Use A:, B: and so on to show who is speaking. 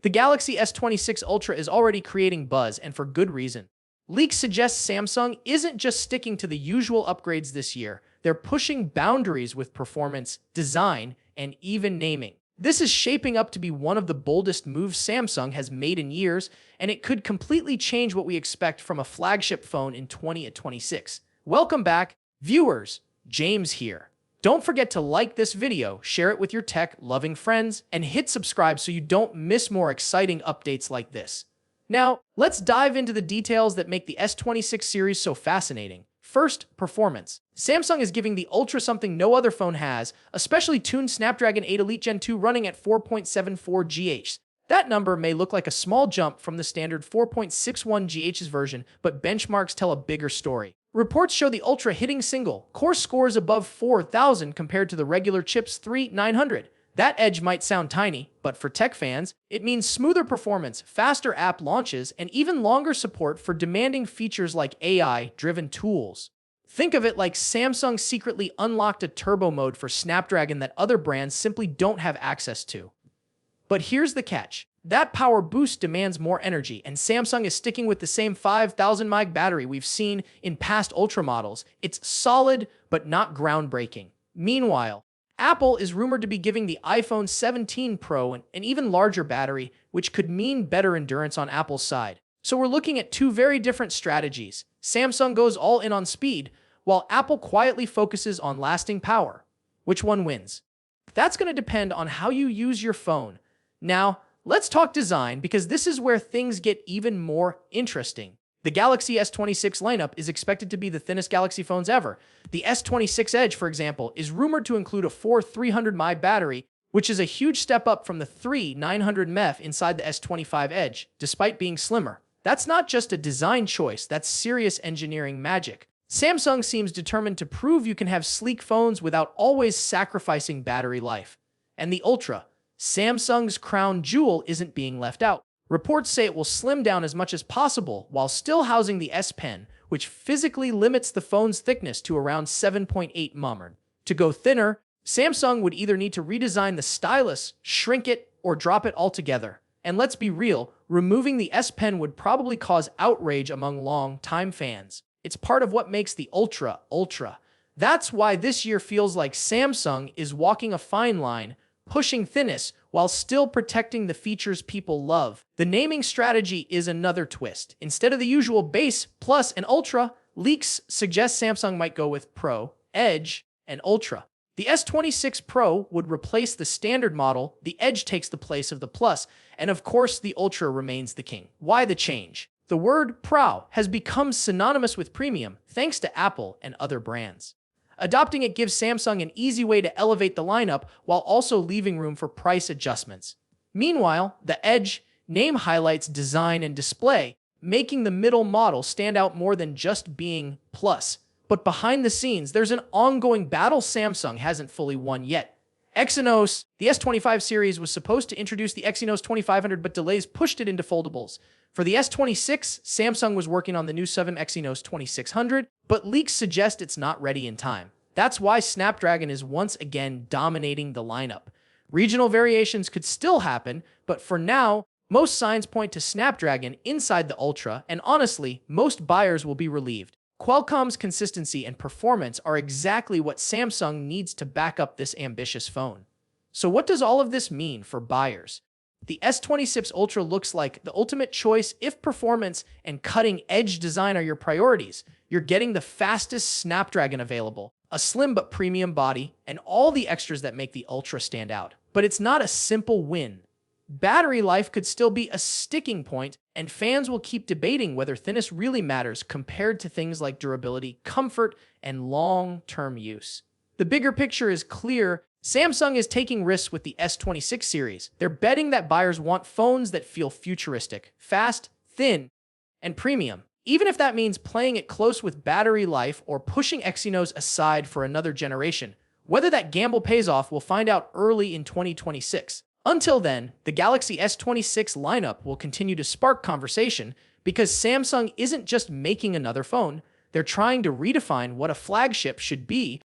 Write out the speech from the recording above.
A: The Galaxy S26 Ultra is already creating buzz, and for good reason. Leaks suggest Samsung isn't just sticking to the usual upgrades this year, they're pushing boundaries with performance, design, and even naming. This is shaping up to be one of the boldest moves Samsung has made in years, and it could completely change what we expect from a flagship phone in 2026. Welcome back, viewers. James here. Don't forget to like this video, share it with your tech-loving friends, and hit subscribe so you don't miss more exciting updates like this. Now, let's dive into the details that make the S26 series so fascinating. First, performance. Samsung is giving the Ultra something no other phone has, especially tuned Snapdragon 8 Elite Gen 2 running at 4.74 GHz. That number may look like a small jump from the standard 4.61 GHz version, but benchmarks tell a bigger story. Reports show the Ultra hitting single-core scores above 4,000 compared to the regular chip's 3,900. That edge might sound tiny, but for tech fans, it means smoother performance, faster app launches, and even longer support for demanding features like AI-driven tools. Think of it like Samsung secretly unlocked a turbo mode for Snapdragon that other brands simply don't have access to. But here's the catch. That power boost demands more energy, and Samsung is sticking with the same 5,000 mAh battery we've seen in past Ultra models. It's solid, but not groundbreaking. Meanwhile, Apple is rumored to be giving the iPhone 17 Pro an even larger battery, which could mean better endurance on Apple's side. So we're looking at two very different strategies. Samsung goes all in on speed, while Apple quietly focuses on lasting power. Which one wins? That's going to depend on how you use your phone. Now, let's talk design, because this is where things get even more interesting. The Galaxy S26 lineup is expected to be the thinnest Galaxy phones ever. The S26 Edge, for example, is rumored to include a 300 mAh battery, which is a huge step up from the 900 mAh inside the S25 Edge, despite being slimmer. That's not just a design choice, that's serious engineering magic. Samsung seems determined to prove you can have sleek phones without always sacrificing battery life. And the Ultra, Samsung's crown jewel, isn't being left out. Reports say it will slim down as much as possible while still housing the S Pen, which physically limits the phone's thickness to around 7.8 mm. To go thinner, Samsung would either need to redesign the stylus, shrink it, or drop it altogether. And let's be real, removing the S Pen would probably cause outrage among long-time fans. It's part of what makes the Ultra. That's why this year feels like Samsung is walking a fine line, pushing thinness while still protecting the features people love. The naming strategy is another twist. Instead of the usual base, plus, and Ultra, leaks suggest Samsung might go with Pro, Edge, and Ultra. The S26 Pro would replace the standard model, the Edge takes the place of the Plus, and of course the Ultra remains the king. Why the change? The word Pro has become synonymous with premium thanks to Apple and other brands. Adopting it gives Samsung an easy way to elevate the lineup while also leaving room for price adjustments. Meanwhile, the Edge name highlights design and display, making the middle model stand out more than just being Plus. But behind the scenes, there's an ongoing battle Samsung hasn't fully won yet. Exynos. The S25 series was supposed to introduce the Exynos 2500, but delays pushed it into foldables. For the S26, Samsung was working on the new 7 Exynos 2600, but leaks suggest it's not ready in time. That's why Snapdragon is once again dominating the lineup. Regional variations could still happen, but for now, most signs point to Snapdragon inside the Ultra, and honestly, most buyers will be relieved. Qualcomm's consistency and performance are exactly what Samsung needs to back up this ambitious phone. So what does all of this mean for buyers? The S26 Ultra looks like the ultimate choice if performance and cutting-edge design are your priorities. You're getting the fastest Snapdragon available, a slim but premium body, and all the extras that make the Ultra stand out. But it's not a simple win. Battery life could still be a sticking point, and fans will keep debating whether thinness really matters compared to things like durability, comfort, and long-term use. The bigger picture is clear. Samsung is taking risks with the S26 series. They're betting that buyers want phones that feel futuristic, fast, thin, and premium, even if that means playing it close with battery life or pushing Exynos aside for another generation. Whether that gamble pays off, we'll find out early in 2026. Until then, the Galaxy S26 lineup will continue to spark conversation because Samsung isn't just making another phone, they're trying to redefine what a flagship should be